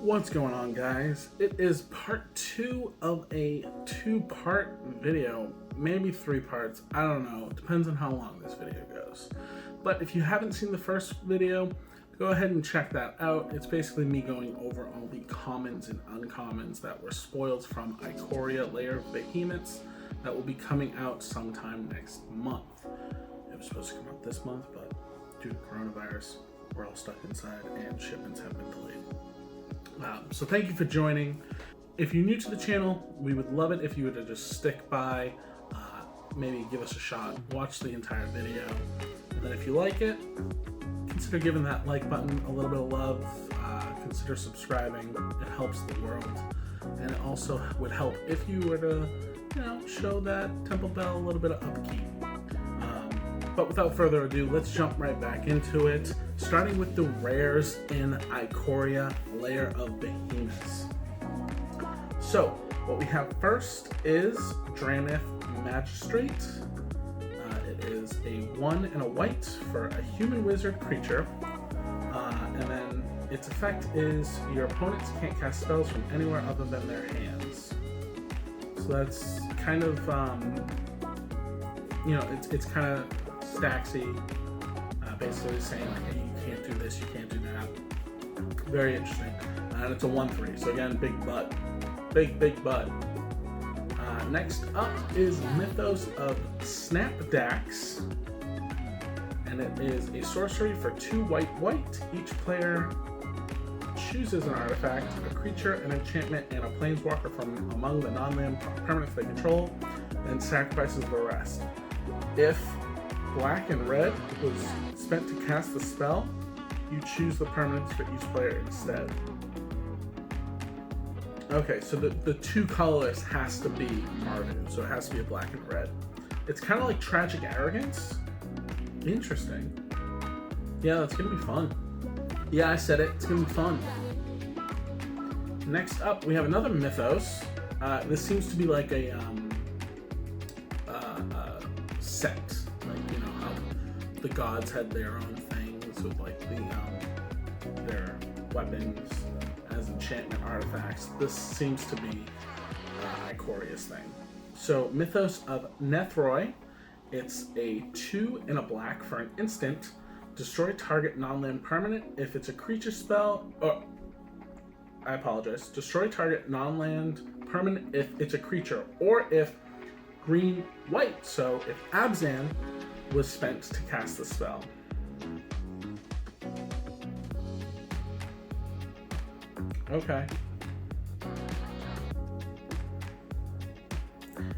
What's going on, guys? It is part 2 of a 2-part video, maybe 3 parts, I don't know, it depends on how long this video goes. But if you haven't seen the first video, go ahead and check that out. It's basically me going over all the commons and uncommons that were spoiled from Ikoria, Lair, Behemonths that will be coming out sometime next month. It was supposed to come out this month, but due to coronavirus, we're all stuck inside and shipments have been delayed. So thank you for joining. If you're new to the channel, we would love it if you were to just stick by, maybe give us a shot, watch the entire video, and then if you like it, consider giving that like button a little bit of love, consider subscribing. It helps the world, and it also would help if you were to, show that Temple Bell a little bit of upkeep. But without further ado, let's jump right back into it, starting with the rares in Ikoria, Lair of Behemoths. So, what we have first is Dranith Magistrate. It is a 1 and a white for a human wizard creature, and then its effect is your opponents can't cast spells from anywhere other than their hands. So that's kind of, it's kind of Staxy, basically saying like, hey, you can't do this, you can't do that. Very interesting. And it's a 1/3, so again, big butt. Big butt. Next up is Mythos of Snapdax, and it is a sorcery for 2 white. Each player chooses an artifact, a creature, an enchantment, and a planeswalker from among the non-land permanents they control, then sacrifices the rest. If black and red was spent to cast the spell, you choose the permanents for each player instead. Okay, so the 2 colorless has to be Mardu, so it has to be a black and red. It's kind of like Tragic Arrogance. Interesting. Yeah, that's gonna be fun. Yeah, I said it, it's gonna be fun. Next up, we have another Mythos. This seems to be like a set. How the gods had their own things with like their weapons as enchantment artifacts. This seems to be Ikoria's thing. So Mythos of Nephrite. It's a 2 and a black for an instant. Destroy target non-land permanent if it's a creature spell. I apologize. Destroy target non-land permanent if it's a creature, or if green-white, so if Abzan was spent to cast the spell. Okay.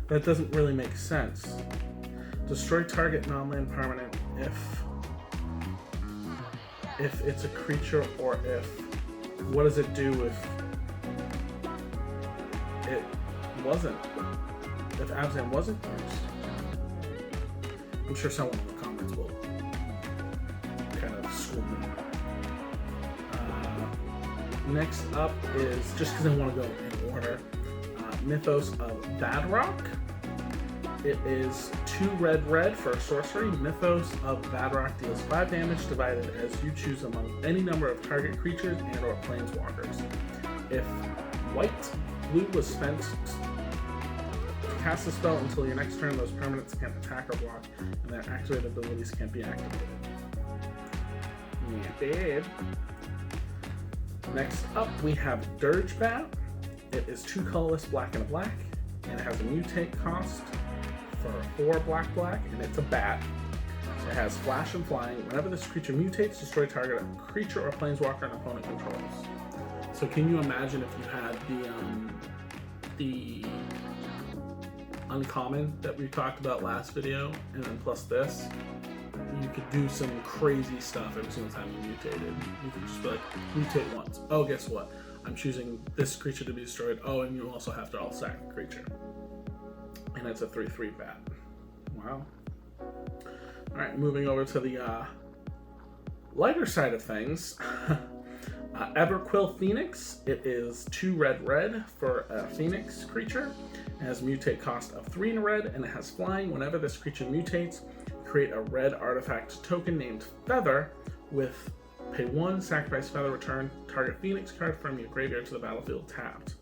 That doesn't really make sense. Destroy target non-land permanent if it's a creature, or if... What does it do if it wasn't? If Abzan wasn't used? I'm sure someone in the comments will kind of school me. Next up is, just because I want to go in order, Mythos of Badrock. It is 2 red for a sorcery. Mythos of Badrock deals 5 damage divided as you choose among any number of target creatures and or planeswalkers. If blue was spent to cast the spell until your next turn, those permanents can't attack or block, and their activated abilities can't be activated. Yeah, babe. Next up, we have Dirgebat. It is 2 colorless, black and a black, and it has a mutate cost for 4 black, and it's a bat. It has flash and flying. Whenever this creature mutates, destroy target creature or planeswalker an opponent controls. So can you imagine if you had the uncommon that we talked about last video, and then plus this? You could do some crazy stuff every single time you mutated. You could just be like, mutate once. Oh, guess what? I'm choosing this creature to be destroyed. Oh, and you also have to all sack a creature. And it's a 3/3 bat. Wow. Alright, moving over to the lighter side of things. Everquill Phoenix. It is 2 red for a Phoenix creature. It has mutate cost of 3 in red, and it has flying. Whenever this creature mutates, create a red artifact token named Feather with Pay 1, sacrifice feather, return target Phoenix card from your graveyard to the battlefield tapped.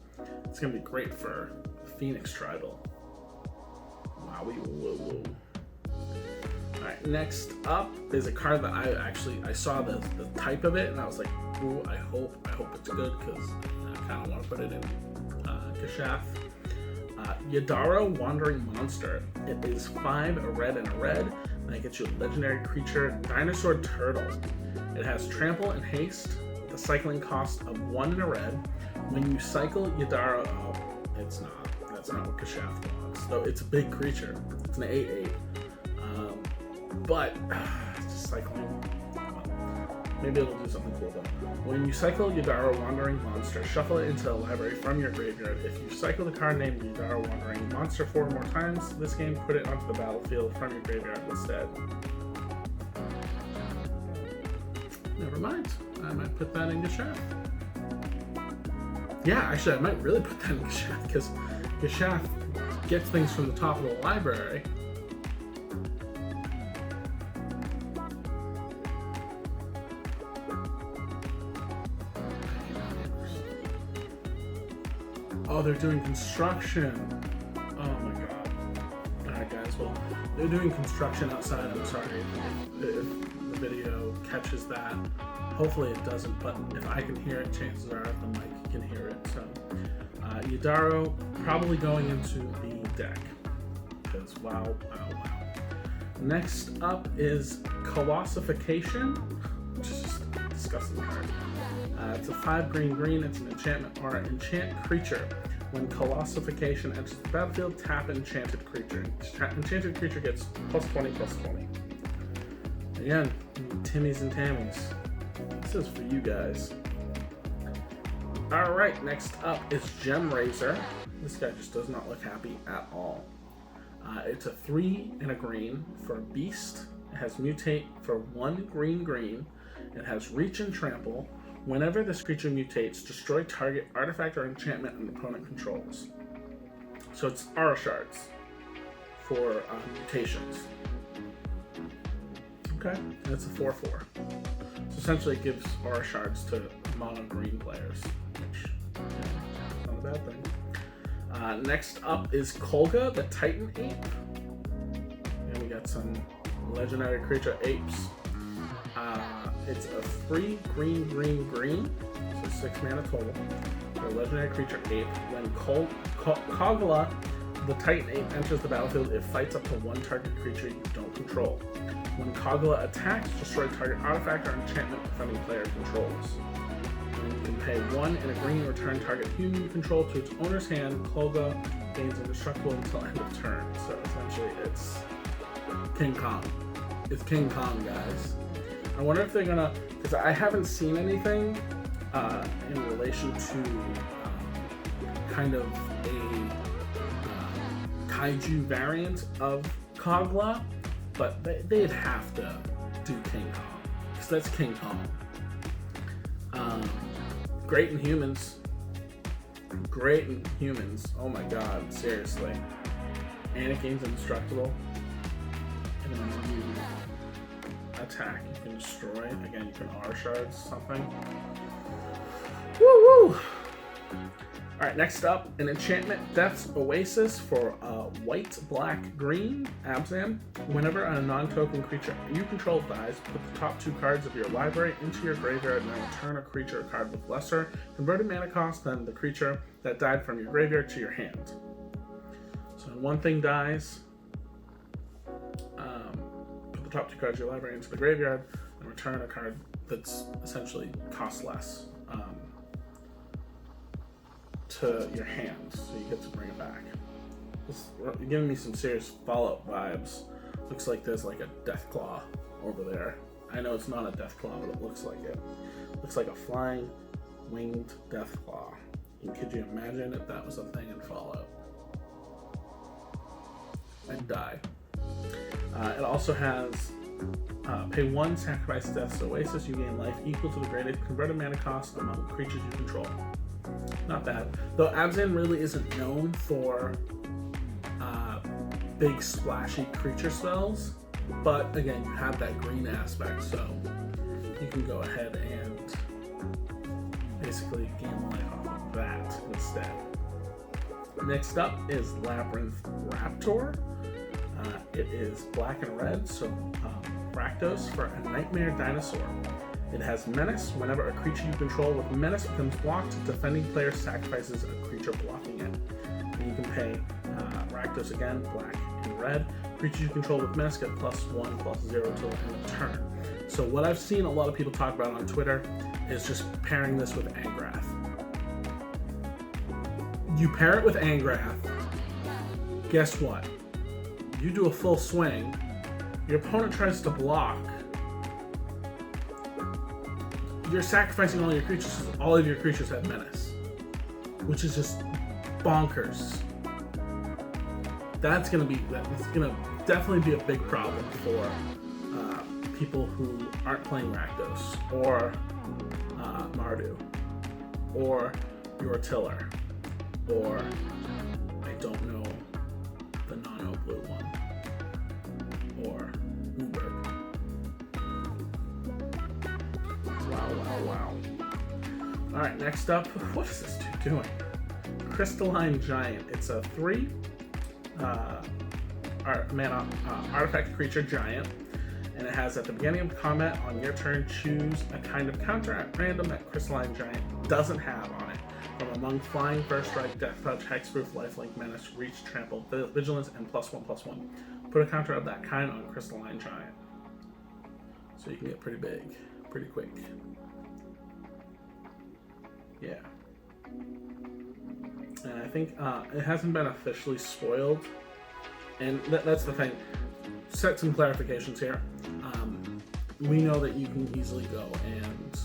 It's going to be great for Phoenix Tribal. Wowie, whoa, whoa. Alright, next up is a card that I saw the type of it and I was like, ooh, I hope it's good because I kind of want to put it in Kashath. Yadaro Wandering Monster. It is 5, a red and a red, and it gets you a legendary creature, Dinosaur Turtle. It has trample and haste, the cycling cost of 1 and a red. When you cycle Yadaro, that's not what Kashath wants. So it's a big creature. It's an 8/8. But just cycling. Maybe it'll do something cool though. When you cycle Yadaro Wandering Monster, shuffle it into the library from your graveyard. If you cycle the card named Yadaro Wandering Monster 4 more times this game, put it onto the battlefield from your graveyard instead. Never mind. I might put that in Kashath. Yeah, actually I might really put that in Kashath because Kashath gets things from the top of the library. Oh, they're doing construction. Oh my god. Alright guys, well, they're doing construction outside. I'm sorry if the video catches that. Hopefully it doesn't, but if I can hear it, chances are the mic can hear it. So, Yadaro probably going into the deck. Because wow. Next up is Colossification, which is just a disgusting card. It's a 5 green. It's an enchantment or enchant creature. When Colossification enters the battlefield, tap enchanted creature. Enchanted creature gets +20/+20. Again, Timmies and Tammies. This is for you guys. Alright, next up is Gem Razor. This guy just does not look happy at all. It's a 3 and a green for a beast. It has mutate for 1 green. It has reach and trample. Whenever this creature mutates, destroy target artifact or enchantment an opponent controls. So it's Aura Shards for mutations. Okay, and it's a 4/4. So essentially it gives Aura Shards to mono green players, which is not a bad thing. Next up is Kolga, the Titan Ape. And we got some legendary creature apes. It's a 3 green, so 6 mana total. For a legendary creature ape. When Kogla, the Titan Ape, enters the battlefield, it fights up to 1 target creature you don't control. When Kogla attacks, destroy target artifact or enchantment friendly player controls. And you can pay 1 and a green, return target human you control to its owner's hand. Kogla gains indestructible until end of turn. So essentially it's King Kong. It's King Kong, guys. I wonder if they're gonna, because I haven't seen anything in relation to kind of a kaiju variant of Kogla, but they'd have to do King Kong, because that's King Kong. Great in humans. Oh my god, seriously. And it gains indestructible. And then when you attack, you can destroy. Again, you can Aura Shards something. Woo! Alright, next up, an enchantment, Death's Oasis for white, black, green, Abzan. Whenever a non-token creature you control dies, put the top 2 cards of your library into your graveyard and then return a creature or card with lesser converted mana cost than the creature that died from your graveyard to your hand. So when one thing dies, put the top 2 cards of your library into the graveyard and return a card that's essentially costs less. To your hand, so you get to bring it back. You're giving me some serious Fallout vibes. Looks like there's like a Deathclaw over there. I know it's not a Deathclaw, but it looks like it. Looks like a flying, winged Deathclaw. And could you imagine if that was a thing in Fallout? I'd die. It also has pay 1, sacrifice Death's Oasis. You gain life equal to the greatest converted mana cost among creatures you control. Not bad. Though Abzan really isn't known for big splashy creature spells, but again, you have that green aspect, so you can go ahead and basically gain life off of that instead. Next up is Labyrinth Raptor. It is black and red, so Rakdos for a Nightmare Dinosaur. It has Menace. Whenever a creature you control with Menace becomes blocked, defending player sacrifices a creature blocking it. And you can pay Rakdos again, black and red. Creatures you control with Menace get +1/+0 till the end of turn. So what I've seen a lot of people talk about on Twitter is just pairing this with Angrath. You pair it with Angrath, guess what? You do a full swing, your opponent tries to block, you're sacrificing all your creatures because all of your creatures have Menace, which is just bonkers. That's gonna definitely be a big problem for people who aren't playing Rakdos or Mardu or your Tiller or I don't know the non-blue one or Uber. Wow. Alright, next up, what is this dude doing? Crystalline Giant. It's a 3 mana artifact creature giant, and it has at the beginning of combat on your turn choose a kind of counter at random that Crystalline Giant doesn't have on it. From among flying, first strike, death touch, hexproof, lifelink, menace, reach, trample, vigilance, and +1/+1. Put a counter of that kind on Crystalline Giant. So you can get pretty big, pretty quick. Yeah. And I think it hasn't been officially spoiled. And that's the thing. Set some clarifications here. We know that you can easily go and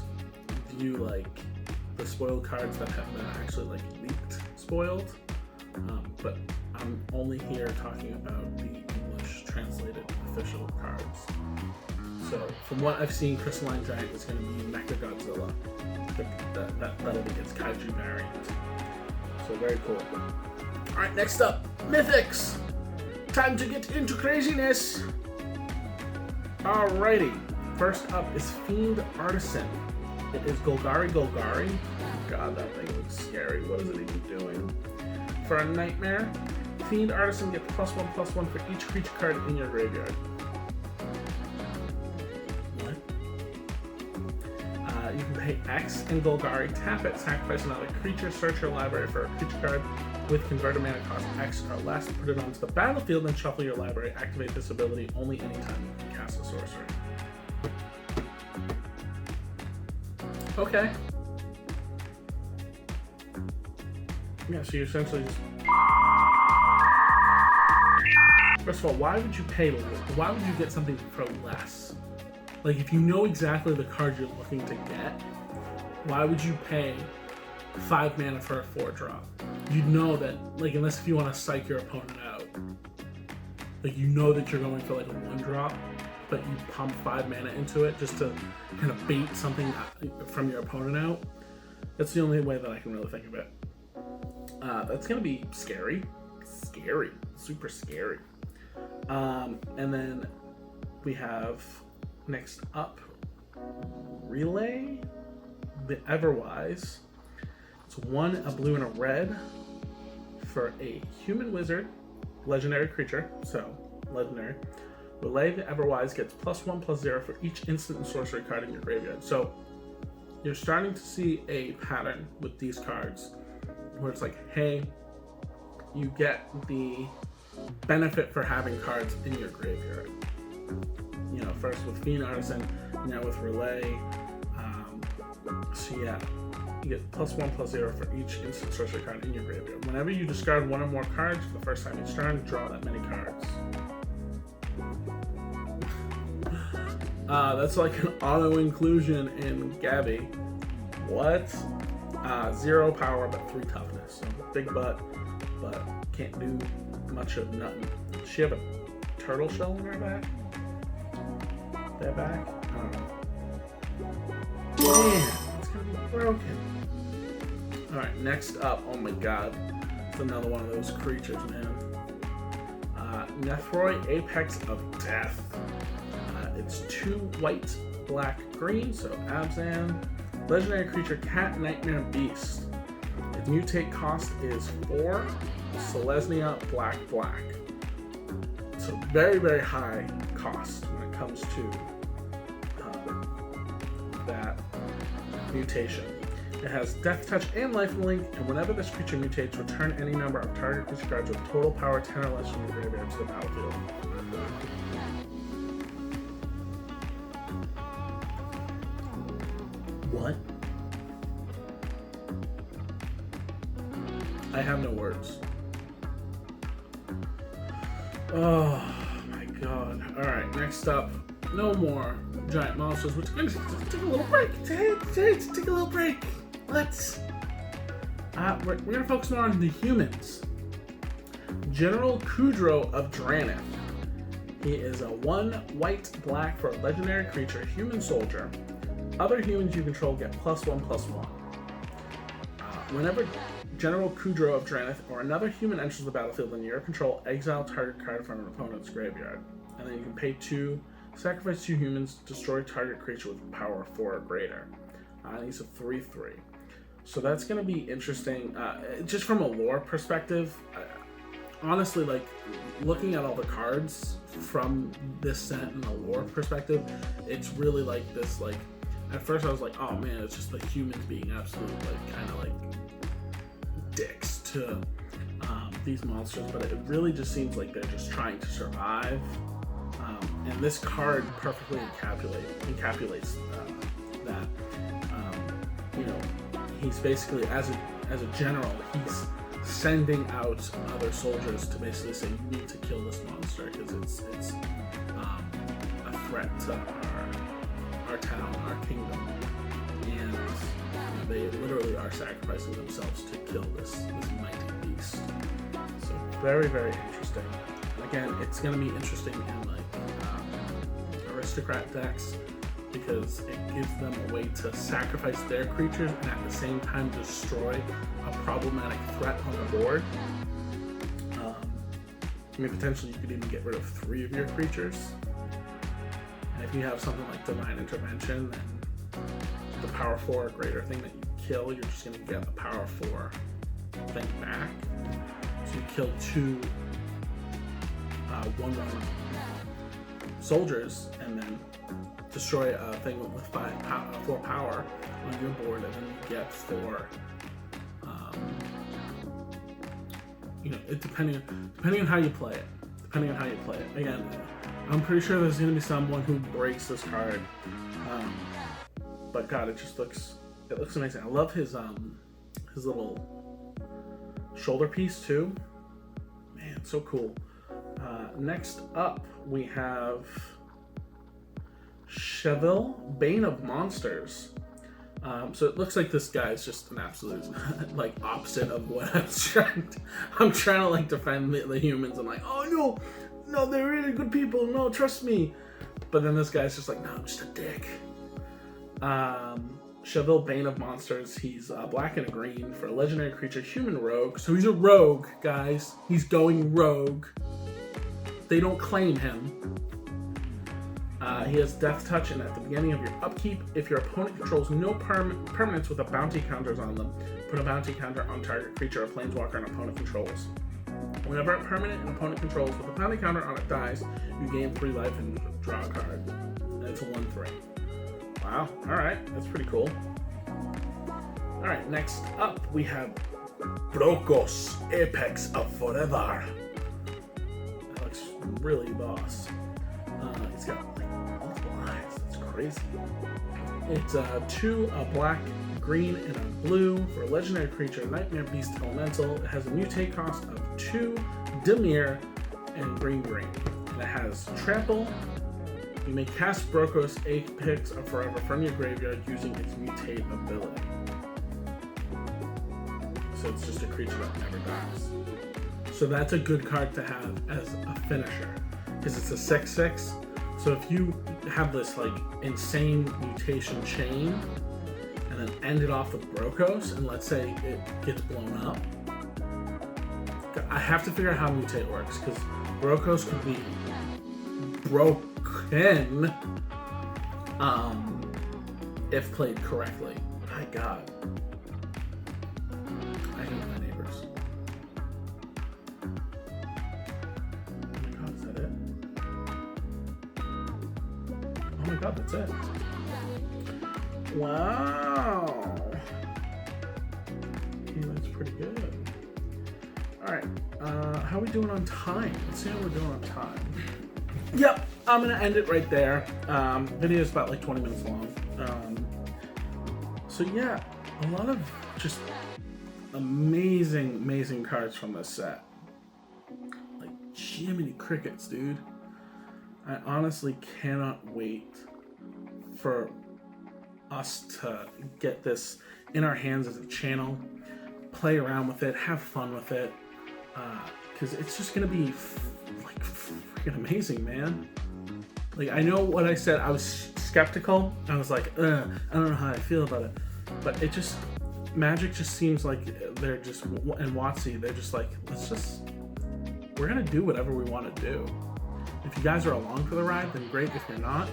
view like the spoiled cards that have been actually like leaked spoiled, but I'm only here talking about the English translated official cards. So from what I've seen, Crystalline Giant is going to be Mechagodzilla. That'll be its Kaiju variant. So very cool. Alright, next up, Mythics! Time to get into craziness! Alrighty, first up is Fiend Artisan. It is Golgari. Oh god, that thing looks scary. What is it even doing? For a Nightmare, Fiend Artisan gets +1/+1 for each creature card in your graveyard. What? You can pay X and Golgari, tap it, sacrifice another creature, search your library for a creature card with converted mana cost X or less, put it onto the battlefield, and shuffle your library. Activate this ability only anytime you can cast a sorcery. Okay. Yeah, so you essentially just... First of all, why would you pay? Why would you get something for less? Like, if you know exactly the card you're looking to get, why would you pay 5 mana for a 4-drop? You know that, like, unless if you want to psych your opponent out, like, you know that you're going for like a 1-drop, but you pump 5 mana into it just to kind of bait something from your opponent out. That's the only way that I can really think of it. That's gonna be scary, super scary. And then we have next up Relay, the Everwise. It's 1, a blue and a red for a human wizard, legendary creature, so legendary. Relay, the Everwise gets +1/+0 for each instant and sorcery card in your graveyard. So you're starting to see a pattern with these cards where it's like, hey, you get the benefit for having cards in your graveyard. You know, first with Fiend Artisan, now with Relay. So yeah, you get +1/+0 for each instant sorcery card in your graveyard. Whenever you discard 1 or more cards for the first time each turn, draw that many cards. That's like an auto-inclusion in Gabby. What? 0 power, but 3 toughness. So big butt, but can't do much of nothing. Does she have a turtle shell in her back? That back? I don't know. Damn, it's gonna be broken. Alright, next up, oh my god. It's another one of those creatures, man. Nephrite Apex of Death. It's 2 white, black, green, so Abzan. Legendary creature, Cat Nightmare Beast. Its mutate cost is 4. Selesnya, black, black. So very, very high cost when it comes to that mutation. It has Death Touch and Lifelink, and whenever this creature mutates, return any number of target creature cards with total power 10 or less from your graveyard to the battlefield. What? I have no words. Oh my god. Alright, next up, no more giant monsters. We're gonna take a little break. Take a little break. Let's. We're gonna focus more on the humans. General Kudro of Drannith. He is a 1 white black for a legendary creature, human soldier. Other humans you control get +1/+1. Whenever General Kudro of Drannith or another human enters the battlefield in your control, exile target card from an opponent's graveyard. And then you can pay 2, sacrifice 2 humans, destroy target creature with power 4 or greater. And he's a 3/3. So that's going to be interesting. Just from a lore perspective, honestly, like, looking at all the cards from this set and a lore perspective, it's really like this, like, at first I was like, oh man, it's just the humans being absolute, like, kind of like dicks to these monsters, but it really just seems like they're just trying to survive. And this card perfectly encapsulates that. You know, he's basically, as a general, he's sending out other soldiers to basically say, you need to kill this monster because it's a threat to our town, our kingdom, and they literally are sacrificing themselves to kill this mighty beast. So very, very interesting. Again, it's going to be interesting in like aristocrat decks because it gives them a way to sacrifice their creatures and at the same time destroy a problematic threat on the board. I mean, potentially you could even get rid of 3 of your creatures. And if you have something like Divine Intervention, then the power 4 or greater thing that you kill, you're just going to get the power 4 thing back. So you kill 2 1/1 soldiers and then destroy a thing with 4 power on your board, and then you get 4. You know, it depending on how you play it. Again, I'm pretty sure there's going to be someone who breaks this card. But God, it looks amazing. I love his little shoulder piece too. Man, so cool. Next up, we have Cheville, Bane of Monsters. So it looks like this guy is just an absolute like opposite of what I'm trying to like defend the humans. I'm like, oh no, they're really good people. No, trust me. But then this guy's just like, no, I'm just a dick. Cheville, Bane of Monsters. He's black and a green for a legendary creature, human rogue. So he's a rogue, guys. He's going rogue. They don't claim him. He has Death Touch, and at the beginning of your upkeep, if your opponent controls no permanents with a bounty counters on them, put a bounty counter on target creature or planeswalker an opponent controls. Whenever a permanent an opponent controls with a bounty counter on it dies, you gain 3 life and draw a card. And it's a 1/3. Wow, alright, that's pretty cool. Alright, next up we have Locus Apex of Forever. That looks really boss. It's got like multiple eyes, that's crazy. It's 2, a black, green, and a blue for a legendary creature, Nightmare Beast Elemental. It has a mutate cost of 2, Dimir, and green. And it has Trample. You may cast Locus Apex of Forever from your graveyard using its mutate ability. So it's just a creature that never dies. So that's a good card to have as a finisher, because it's a 6/6. So if you have this like insane mutation chain and then end it off with Locus, and let's say it gets blown up, I have to figure out how mutate works, because Locus could be broken if played correctly. My God. I hate my neighbors. Oh my God, is that it? Oh my God, that's it. Wow. Okay, that's pretty good. Alright, how are we doing on time? Let's see how we're doing on time. Yep, I'm gonna end it right there. Video is about like 20 minutes long. So yeah, a lot of just amazing cards from this set. Like Jiminy Crickets, dude. I honestly cannot wait for us to get this in our hands as a channel, play around with it, have fun with it, because it's just gonna be like freaking amazing, man. Like, I know what I said, I was skeptical. I was like, I don't know how I feel about it, but it just, Magic just seems like they're just, and WotC, they're just like, we're gonna do whatever we want to do. If you guys are along for the ride, then great. If you're not,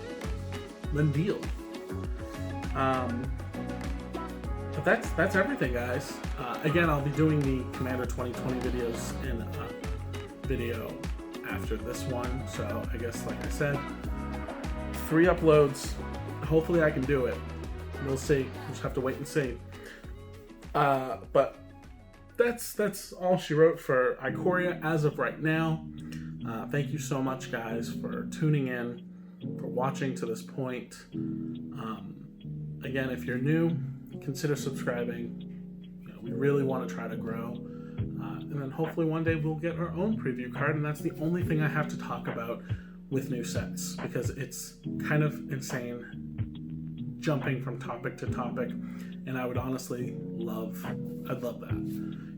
then deal. But that's everything, guys. Again, I'll be doing the Commander 2020 videos in a video after this one. So I guess, like I said, 3 uploads. Hopefully I can do it. We'll see. We'll just have to wait and see. But that's all she wrote for Ikoria as of right now. Thank you so much, guys, for tuning in, for watching to this point. Again, if you're new, consider subscribing. You know, we really want to try to grow. And then hopefully one day we'll get our own preview card, and that's the only thing I have to talk about with new sets, because it's kind of insane jumping from topic to topic, and I would honestly I'd love that.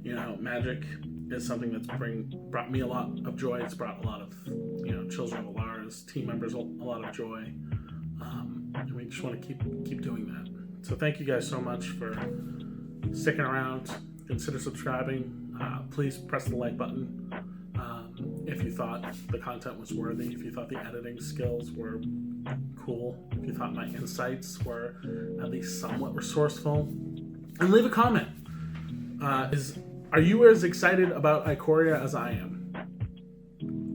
You know, Magic is something that's brought me a lot of joy. It's brought a lot of, you know, Children of Alar's team members a lot of joy, and we just want to keep doing that. So thank you guys so much for sticking around. Consider subscribing. Please press the like button if you thought the content was worthy, if you thought the editing skills were cool, if you thought my insights were at least somewhat resourceful, and leave a comment. Are you as excited about Ikoria as I am?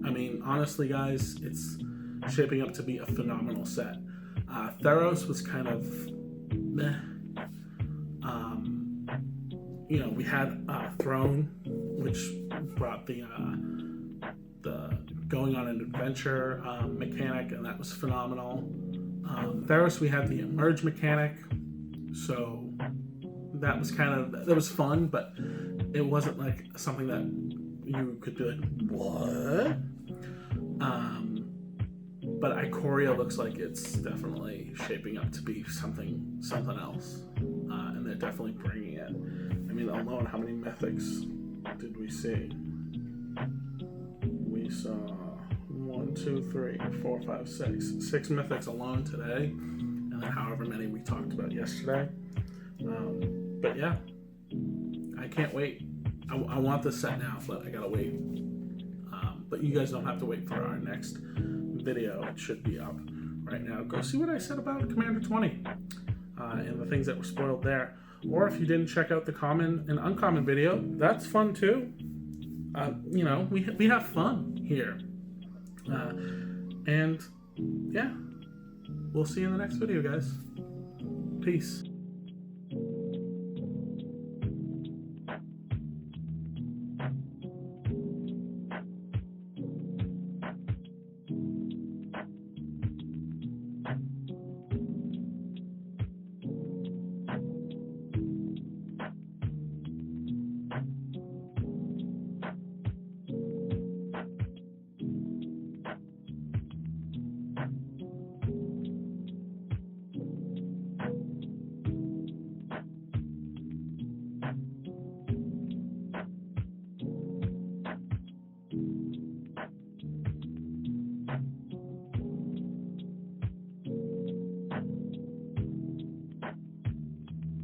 I mean, honestly, guys, it's shaping up to be a phenomenal set. Theros was kind of meh. You know, we had Throne, which brought the going on an adventure mechanic, and that was phenomenal. Theros, we had the emerge mechanic, so that was that was fun, but it wasn't like something that you could be like, what? But Ikoria looks like it's definitely shaping up to be something else, and they're definitely bringing it. I mean, alone, how many mythics did we see? We saw 1, 2, 3, 4, 5, 6. 6 mythics alone today, and then however many we talked about yesterday. But yeah, I can't wait. I want this set now, but I gotta wait. But you guys don't have to wait for our next video. It should be up right now. Go see what I said about Commander 20 and the things that were spoiled there. Or if you didn't check out the common and uncommon video, that's fun too. You know, we have fun here. And yeah, we'll see you in the next video, guys. Peace.